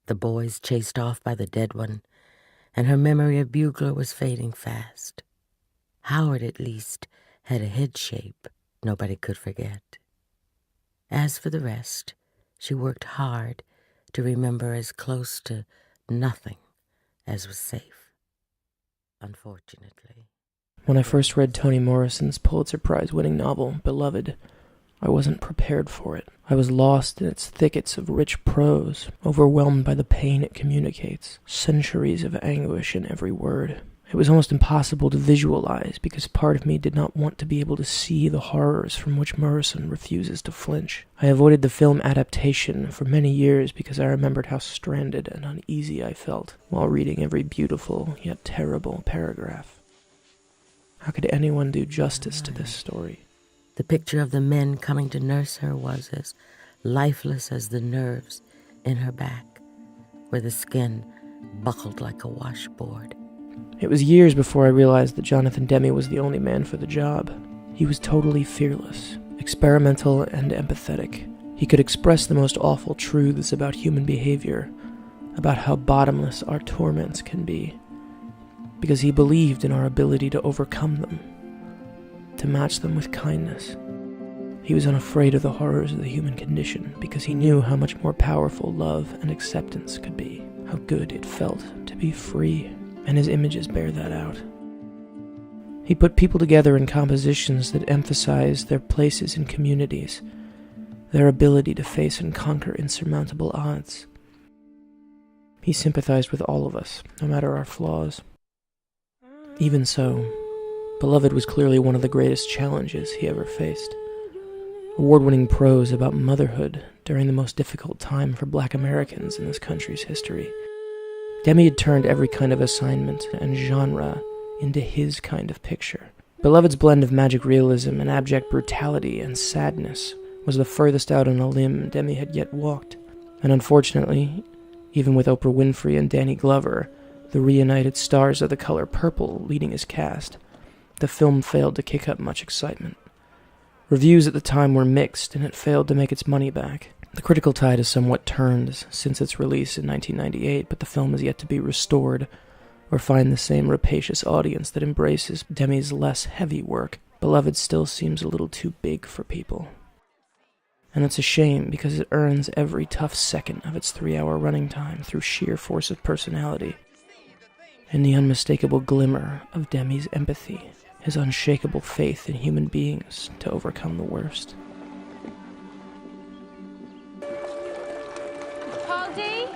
the boys chased off by the dead one, and her memory of Bugler was fading fast. Howard, at least, had a head shape nobody could forget. As for the rest, she worked hard to remember as close to nothing as was safe, unfortunately. When I first read Toni Morrison's Pulitzer Prize-winning novel, Beloved, I wasn't prepared for it. I was lost in its thickets of rich prose, overwhelmed by the pain it communicates, centuries of anguish in every word. It was almost impossible to visualize because part of me did not want to be able to see the horrors from which Morrison refuses to flinch. I avoided the film adaptation for many years because I remembered how stranded and uneasy I felt while reading every beautiful yet terrible paragraph. How could anyone do justice to this story? The picture of the men coming to nurse her was as lifeless as the nerves in her back, where the skin buckled like a washboard. It was years before I realized that Jonathan Demme was the only man for the job. He was totally fearless, experimental, and empathetic. He could express the most awful truths about human behavior, about how bottomless our torments can be, because he believed in our ability to overcome them, to match them with kindness. He was unafraid of the horrors of the human condition because he knew how much more powerful love and acceptance could be, how good it felt to be free, and his images bear that out. He put people together in compositions that emphasized their places in communities, their ability to face and conquer insurmountable odds. He sympathized with all of us, no matter our flaws. Even so, Beloved was clearly one of the greatest challenges he ever faced. Award-winning prose about motherhood during the most difficult time for Black Americans in this country's history. Demme had turned every kind of assignment and genre into his kind of picture. Beloved's blend of magic realism and abject brutality and sadness was the furthest out on a limb Demme had yet walked. And unfortunately, even with Oprah Winfrey and Danny Glover, the reunited stars of The Color Purple leading his cast, the film failed to kick up much excitement. Reviews at the time were mixed, and it failed to make its money back. The critical tide has somewhat turned since its release in 1998, but the film has yet to be restored or find the same rapacious audience that embraces Demme's less heavy work. Beloved still seems a little too big for people. And it's a shame because it earns every tough second of its 3-hour running time through sheer force of personality and the unmistakable glimmer of Demme's empathy, his unshakable faith in human beings to overcome the worst. Paul D?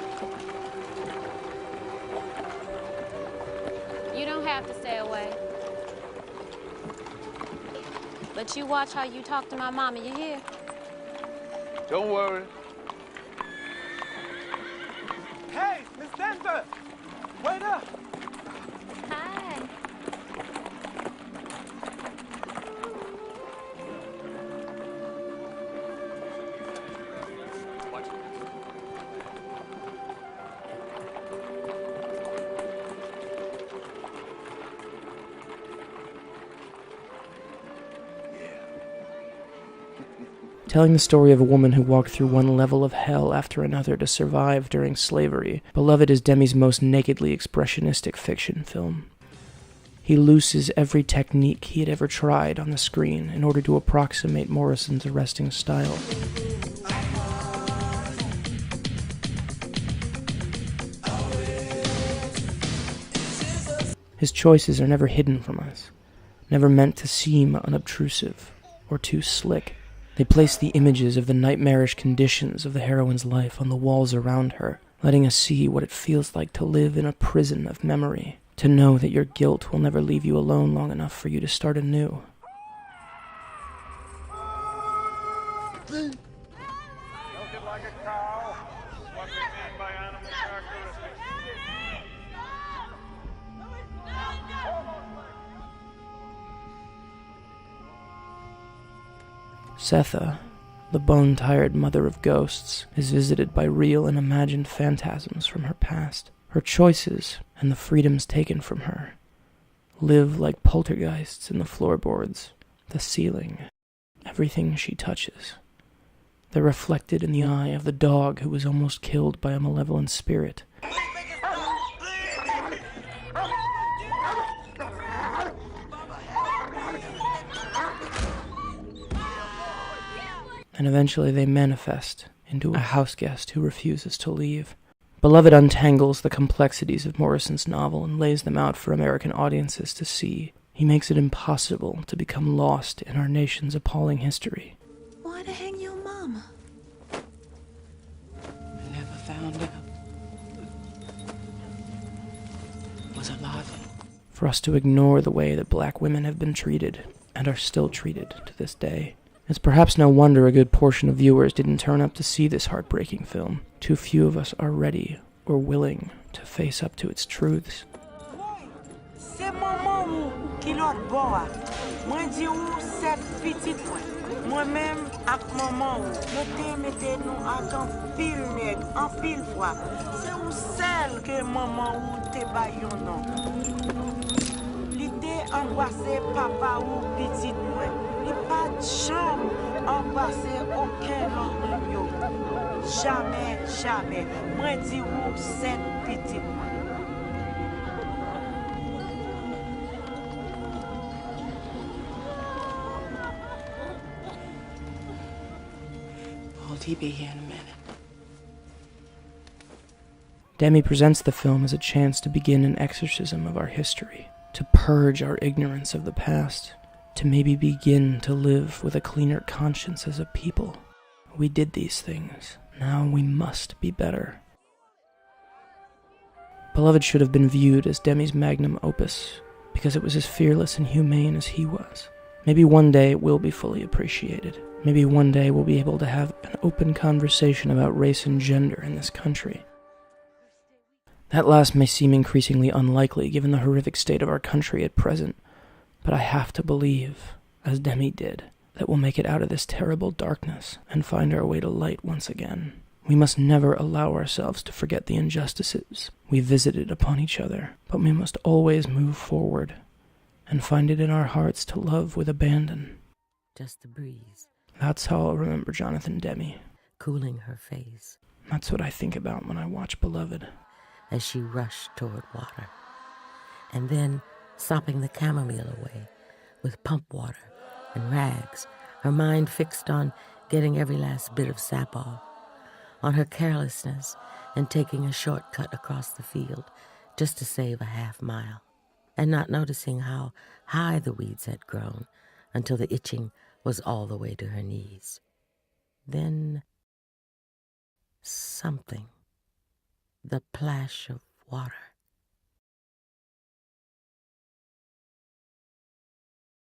You don't have to stay away. But you watch how you talk to my mama, you hear? Don't worry. Hey, Miss Denver! Wait up! Hi. Telling the story of a woman who walked through one level of hell after another to survive during slavery, Beloved is Demme's most nakedly expressionistic fiction film. He looses every technique he had ever tried on the screen in order to approximate Morrison's arresting style. His choices are never hidden from us, never meant to seem unobtrusive or too slick. They place the images of the nightmarish conditions of the heroine's life on the walls around her, letting us see what it feels like to live in a prison of memory, to know that your guilt will never leave you alone long enough for you to start anew. Setha, the bone-tired mother of ghosts, is visited by real and imagined phantasms from her past. Her choices, and the freedoms taken from her, live like poltergeists in the floorboards, the ceiling, everything she touches. They're reflected in the eye of the dog who was almost killed by a malevolent spirit. And eventually they manifest into a house guest who refuses to leave. Beloved untangles the complexities of Morrison's novel and lays them out for American audiences to see. He makes it impossible to become lost in our nation's appalling history. Why to hang your mama? I never found out. Was alive. For us to ignore the way that black women have been treated, and are still treated to this day. It's perhaps no wonder a good portion of viewers didn't turn up to see this heartbreaking film. Too few of us are ready or willing to face up to its truths. C'est maman ou qui l'autre bois. Moi dis ou cette petite moi. Moi-même avec maman ou. Nous mettez nous en pile nègre, en pile fois. C'est ou celle que maman ou te baillon non. L'idée angoissé papa ou petite moi. Il pas de chambre angoissé aucun autre yo. Jamais, jamais. Moi dis ou cette petite moi. He'll be here in a minute. Demi presents the film as a chance to begin an exorcism of our history, to purge our ignorance of the past, to maybe begin to live with a cleaner conscience as a people. We did these things. Now we must be better. Beloved should have been viewed as Demi's magnum opus, because it was as fearless and humane as he was. Maybe one day it will be fully appreciated. Maybe one day we'll be able to have an open conversation about race and gender in this country. That last may seem increasingly unlikely given the horrific state of our country at present, but I have to believe, as Demi did, that we'll make it out of this terrible darkness and find our way to light once again. We must never allow ourselves to forget the injustices we visited upon each other, but we must always move forward and find it in our hearts to love with abandon. Just the breeze. That's how I'll remember Jonathan Demme. Cooling her face. That's what I think about when I watch Beloved. As she rushed toward water. And then sopping the chamomile away with pump water and rags, her mind fixed on getting every last bit of sap off, on her carelessness and taking a shortcut across the field just to save a half mile, and not noticing how high the weeds had grown until the itching was all the way to her knees. Then something, the plash of water.